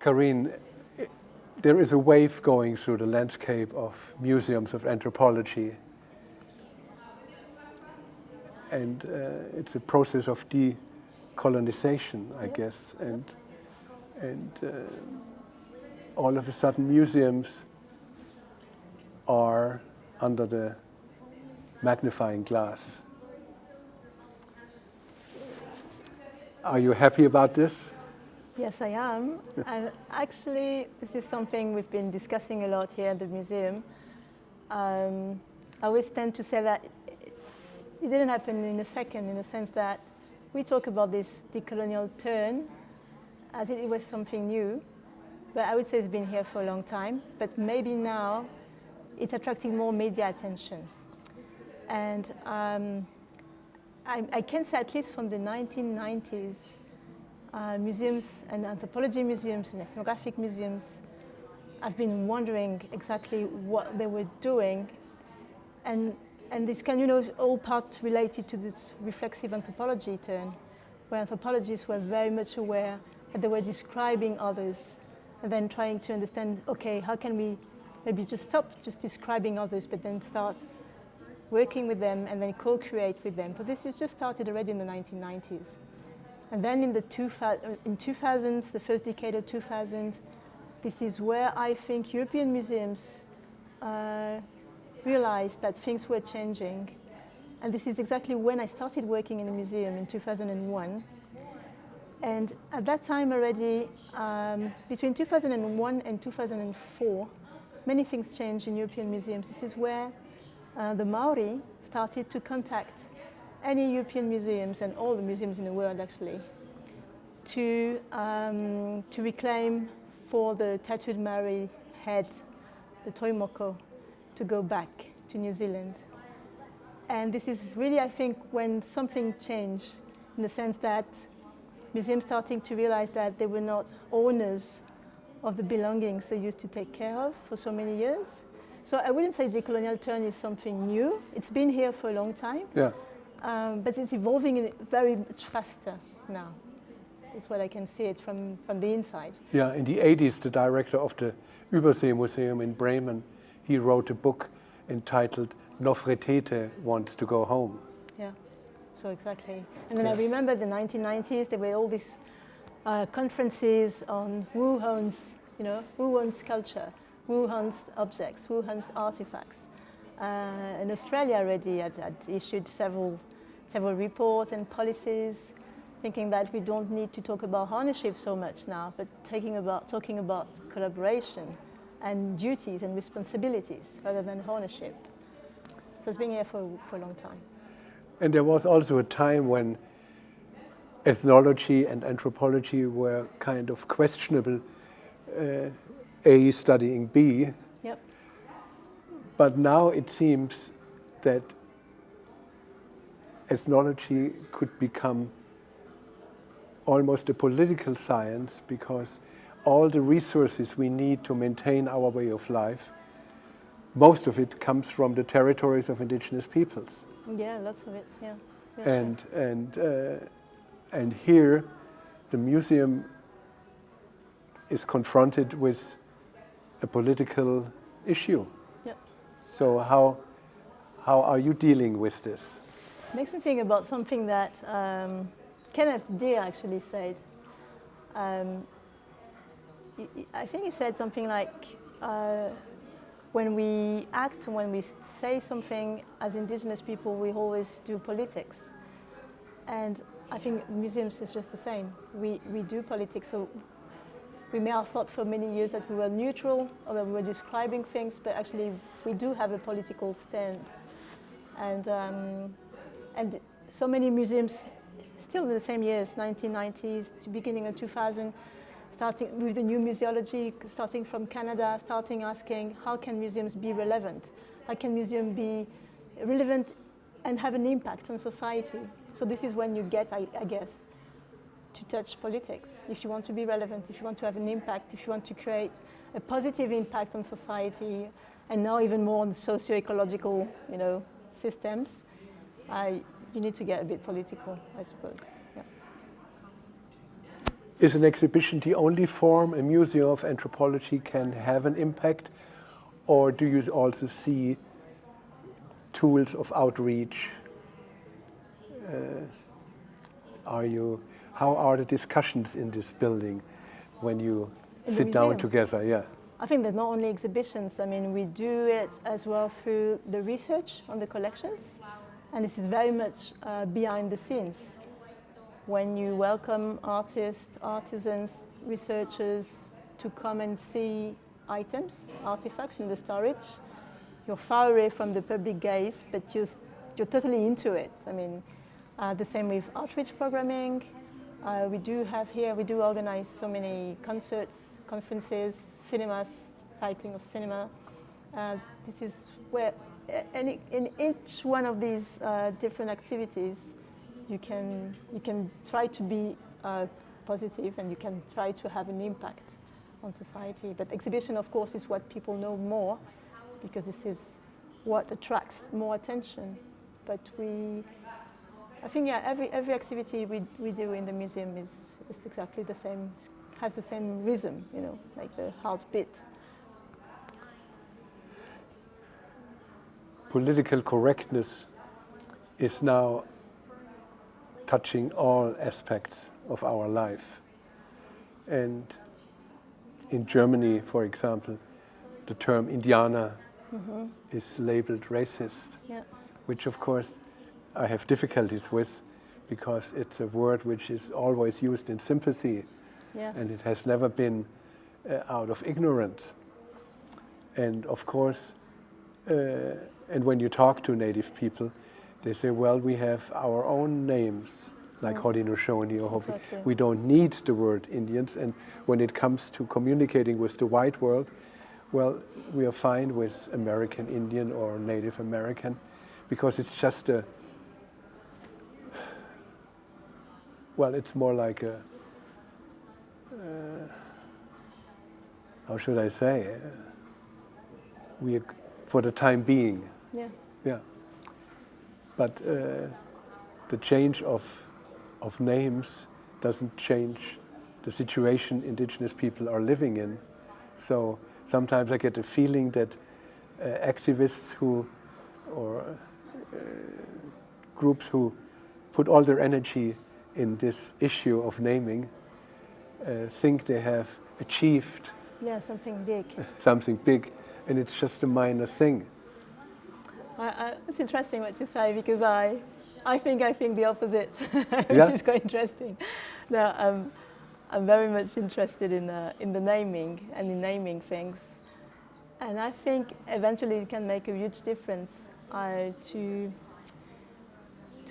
Carine, there is a wave going through the landscape of museums of anthropology. And it's a process of decolonization, I guess. And all of a sudden museums are under the magnifying glass. Are you happy about this? Yes, I am. And actually, this is something we've been discussing a lot here at the museum. I always tend to say that it didn't happen in a second, in the sense that we talk about this decolonial turn as if it was something new. But I would say it's been here for a long time. But maybe now it's attracting more media attention. And I can say, at least from the 1990s, museums and anthropology museums and ethnographic museums have been wondering exactly what they were doing. And this can, all part related to this reflexive anthropology turn, where anthropologists were very much aware that they were describing others and then trying to understand, okay, how can we maybe just stop just describing others, but then start working with them and then co-create with them. So this has just started already in the 1990s. And then in 2000s, the first decade of 2000, this is where I think European museums realized that things were changing. And this is exactly when I started working in a museum in 2001. And at that time already, between 2001 and 2004, many things changed in European museums. This is where the Maori started to contact any European museums, and all the museums in the world actually, to reclaim for the tattooed Maori head, the toimoko, to go back to New Zealand. And this is really, I think, when something changed, in the sense that museums starting to realize that they were not owners of the belongings they used to take care of for so many years. So I wouldn't say decolonial turn is something new. It's been here for a long time. Yeah. But it's evolving very much faster now. That's what I can see it from the inside. Yeah, in the 80s, the director of the Übersee Museum in Bremen, he wrote a book entitled Nofretete Wants to Go Home. Yeah, so exactly. And then I remember the 1990s, there were all these conferences on who owns culture, who owns objects, who owns artifacts. In Australia already had issued several reports and policies, thinking that we don't need to talk about ownership so much now, but talking about collaboration and duties and responsibilities rather than ownership. So it's been here for a long time. And there was also a time when ethnology and anthropology were kind of questionable, A studying B. Yep. But now it seems that ethnology could become almost a political science, because all the resources we need to maintain our way of life, most of it comes from the territories of indigenous peoples. Yeah, lots of it, yeah. And here the museum is confronted with a political issue. Yep. So how are you dealing with this? It makes me think about something that Kenneth Deere actually said. I think he said something like, when we act, when we say something as indigenous people, we always do politics. And I think museums is just the same. We do politics, so we may have thought for many years that we were neutral or that we were describing things, but actually we do have a political stance. And so many museums, still in the same years, 1990s to beginning of 2000, starting with the new museology, starting from Canada, starting asking, how can museums be relevant? How can museums be relevant and have an impact on society? So this is when you get, I guess, to touch politics. If you want to be relevant, if you want to have an impact, if you want to create a positive impact on society, and now even more on socio-ecological, systems, you need to get a bit political, I suppose. Yeah. is an exhibition the only form a museum of anthropology can have an impact, or do you also see tools of outreach? How are the discussions in this building when you sit down together? Yeah. I think that not only exhibitions, I mean, we do it as well through the research on the collections, and this is very much behind the scenes. When you welcome artists, artisans, researchers to come and see items, artifacts in the storage, you're far away from the public gaze, but you're totally into it. I mean, the same with outreach programming. We do organize so many concerts, conferences, cinemas, cycling of cinema. This is where, in each one of these different activities, you can try to be positive, and you can try to have an impact on society. But exhibition, of course, is what people know more, because this is what attracts more attention. But I think every activity we do in the museum is exactly the same, has the same rhythm, like the heartbeat. Political correctness is now touching all aspects of our life. And in Germany, for example, the term Indianer is labeled racist, which of course I have difficulties with, because it's a word which is always used in sympathy, and it has never been out of ignorance. And of course, and when you talk to native people, they say, well, we have our own names, like Haudenosaunee or Hopi. Exactly. We don't need the word Indians. And when it comes to communicating with the white world, well, we are fine with American Indian or Native American, because it's just it's more like how should I say? We are, for the time being. Yeah. But the change of names doesn't change the situation indigenous people are living in. So sometimes I get the feeling that activists or groups who put all their energy in this issue of naming think they have achieved something big. Something big, and it's just a minor thing. It's interesting what you say, because I think the opposite, which is quite interesting. No, I'm very much interested in the naming and in naming things, and I think eventually it can make a huge difference to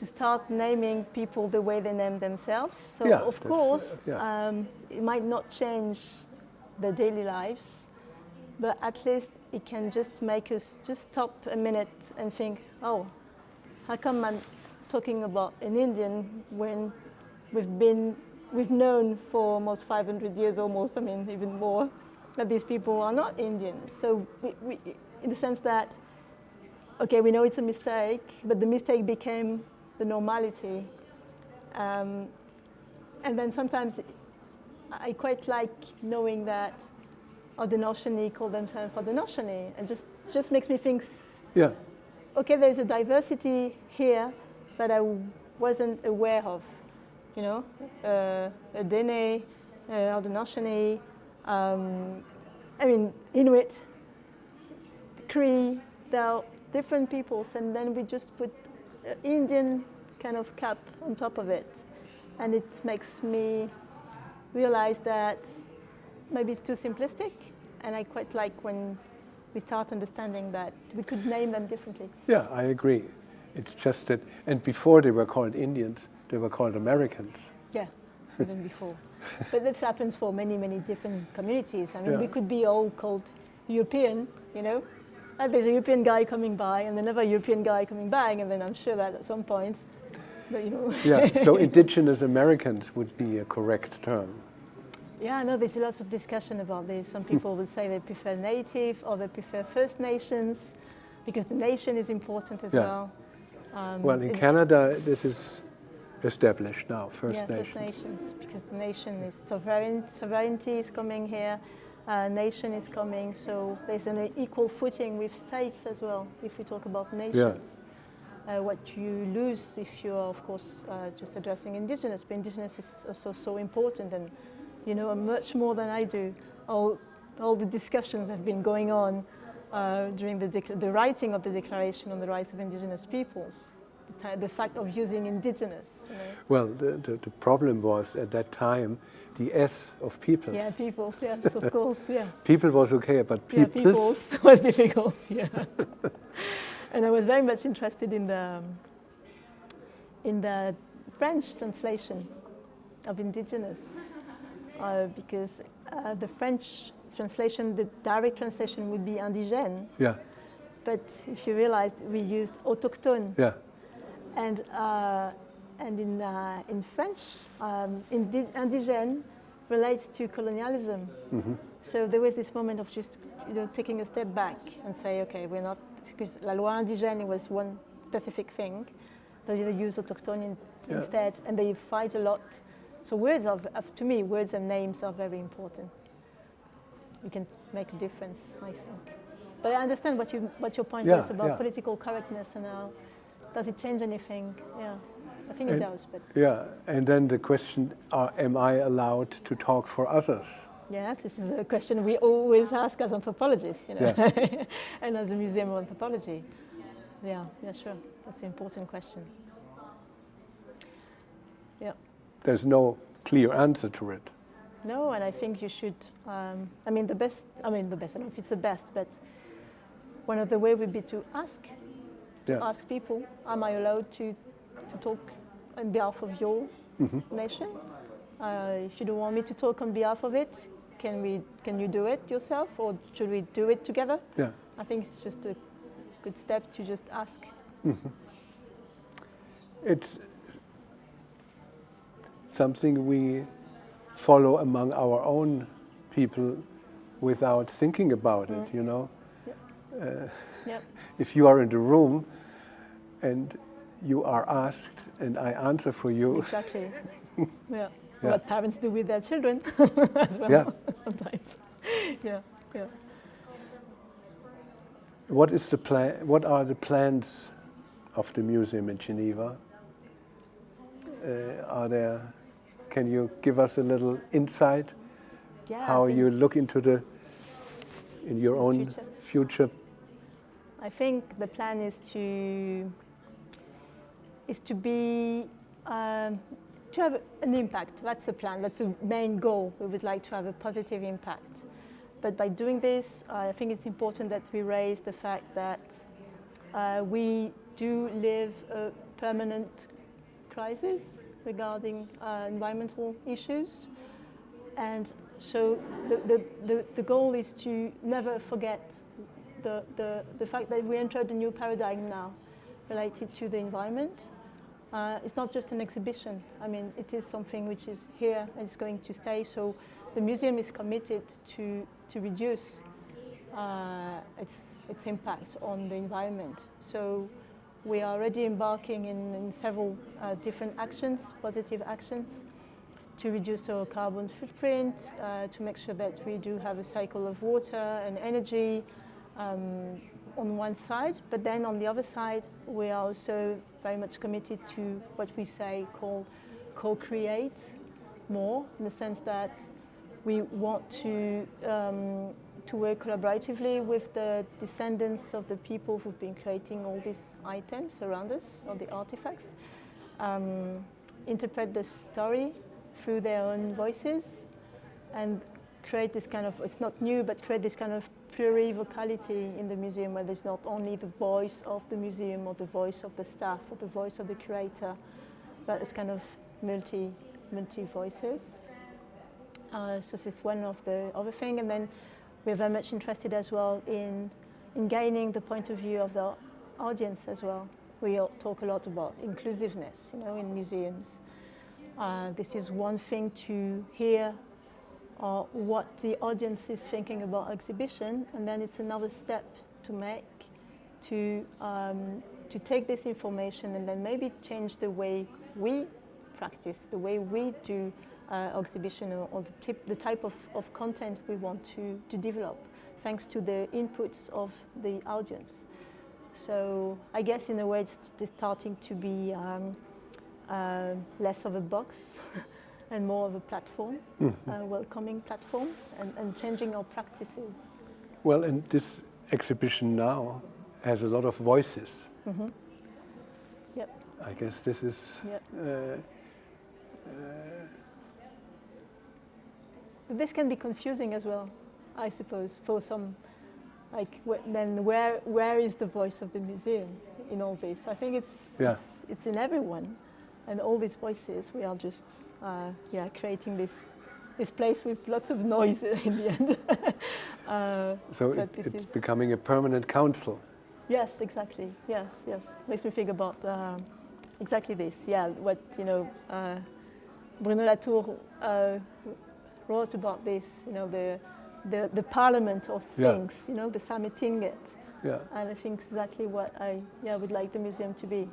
start naming people the way they name themselves. So of course, it might not change their daily lives, but at least it can just make us just stop a minute and think, oh, how come I'm talking about an Indian when we've known for almost 500 years, almost, I mean, even more, that these people are not Indians. So we in the sense that, okay, we know it's a mistake, but the mistake became the normality. And then sometimes I quite like knowing that Haudenosaunee call themselves Haudenosaunee, and just makes me think, okay, there's a diversity here that I wasn't aware of, Dene, Haudenosaunee, I mean, Inuit, Cree, they're different peoples, and then we just put Indian kind of cap on top of it, and it makes me realize that maybe it's too simplistic, and I quite like when we start understanding that we could name them differently. Yeah, I agree. It's just that, and before they were called Indians, they were called Americans. Yeah, even before. But this happens for many, many different communities. I mean, we could be all called European, there's a European guy coming by, and another European guy coming by, and then I'm sure that at some point, so Indigenous Americans would be a correct term. Yeah, no, there's lots of discussion about this. Some people will say they prefer native, or they prefer First Nations, because the nation is important as well. Well, in Canada, this is established now, First yeah, Nations. First Nations, because the nation is sovereignty is coming here, nation is coming, so there's an equal footing with states as well, if we talk about nations. What you lose if you are, of course, just addressing indigenous, but indigenous is also so important, and you know much more than I do. All the discussions have been going on during the writing of the Declaration on the Rights of Indigenous Peoples. The fact of using indigenous. You know. Well, the problem was at that time the S of peoples. Yeah, peoples, yes, of course, yes. People was okay, but peoples... Yeah, peoples was difficult, yeah. And I was very much interested in the French translation of indigenous, because the French translation, the direct translation would be indigène. Yeah. But if you realize, we used autochtone. Yeah. And in French, indigène relates to colonialism. Mm-hmm. So there was this moment of just taking a step back and say, okay, we're not, because la loi indigène was one specific thing, so they use autochtone instead, and they fight a lot. So words to me, words and names are very important. We can make a difference, I think. But I understand what your point was about political correctness and how. Does it change anything? Yeah, I think it does. But yeah, and then the question: am I allowed to talk for others? Yeah, this is a question we always ask as anthropologists, and as a Museum of Anthropology. Yeah, sure. That's an important question. Yeah. There's no clear answer to it. No, and I think you should. The best. I don't know if it's the best, but one of the ways would be to ask. Ask people, am I allowed to talk on behalf of your nation? If you don't want me to talk on behalf of it, can you do it yourself, or should we do it together? Yeah. I think it's just a good step to just ask. Mm-hmm. It's something we follow among our own people without thinking about it, Yep. If you are in the room and you are asked and I answer for you. Exactly. Yeah. What parents do with their children as well. Yeah. Sometimes. Yeah. What is the plan? What are the plans of the museum in Geneva? Can you give us a little insight? Yeah. How you look into in your own future? I think the plan is to have an impact. That's the plan. That's the main goal. We would like to have a positive impact. But by doing this, I think it's important that we raise the fact that we do live a permanent crisis regarding environmental issues. And so the goal is to never forget the fact that we entered a new paradigm now related to the environment. It's not just an exhibition. It is something which is here and it's going to stay. So the museum is committed to reduce its impact on the environment. So we are already embarking in several different actions, positive actions, to reduce our carbon footprint, to make sure that we do have a cycle of water and energy, on one side, but then on the other side, we are also very much committed to what we call co-create more, in the sense that we want to work collaboratively with the descendants of the people who've been creating all these items around us, all the artifacts, interpret the story through their own voices, and create this kind of, it's not new, but create this kind of plurivocality in the museum, where there's not only the voice of the museum or the voice of the staff or the voice of the curator, but it's kind of multi voices. So this is one of the other thing, and then we're very much interested as well in gaining the point of view of the audience as well. We all talk a lot about inclusiveness, in museums. This is one thing to hear what the audience is thinking about exhibition, and then it's another step to make to take this information and then maybe change the way we practice, the way we do exhibition, or the type of content we want to develop, thanks to the inputs of the audience. So I guess in a way it's starting to be less of a box and more of a platform, a welcoming platform, and changing our practices. Well, and this exhibition now has a lot of voices. Yep. I guess this is... Yep. This can be confusing as well, I suppose, for some, like, then where is the voice of the museum in all this? I think it's in everyone, and all these voices, we are just creating this place with lots of noise in the end. So it's becoming a permanent council. Yes, exactly. Yes. Makes me think about exactly this. Yeah, what Bruno Latour wrote about this. The parliament of things. The Sametinget. Yeah. And I think exactly what I would like the museum to be,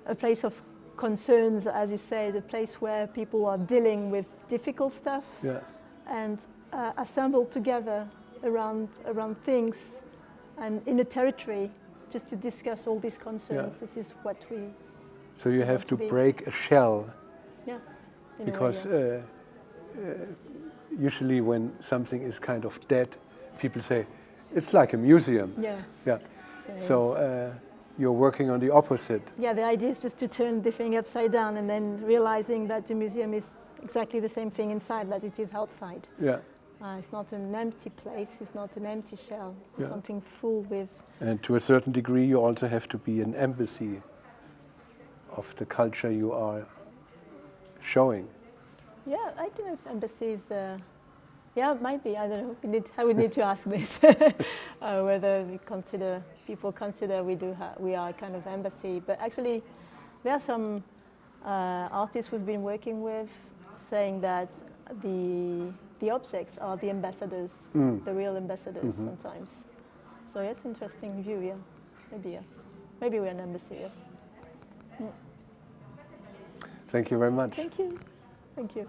a place of concerns, as you say, the place where people are dealing with difficult stuff and assembled together around things and in a territory just to discuss all these concerns. This is what we... So you have to break a shell. Yeah. Because usually when something is kind of dead, people say, it's like a museum. Yes. Yeah. So you're working on the opposite. Yeah, the idea is just to turn the thing upside down and then realizing that the museum is exactly the same thing inside that it is outside. Yeah. It's not an empty place, it's not an empty shell, it's something full with... And to a certain degree you also have to be an embassy of the culture you are showing. Yeah, I don't know if embassy is the... Yeah, it might be, I don't know. I would need to ask this, whether people consider we are a kind of embassy. But actually, there are some artists we've been working with saying that the objects are the ambassadors, the real ambassadors sometimes. So yes, interesting view, yeah. Maybe yes. Maybe we're an embassy, yes. Thank you very much. Thank you. Thank you.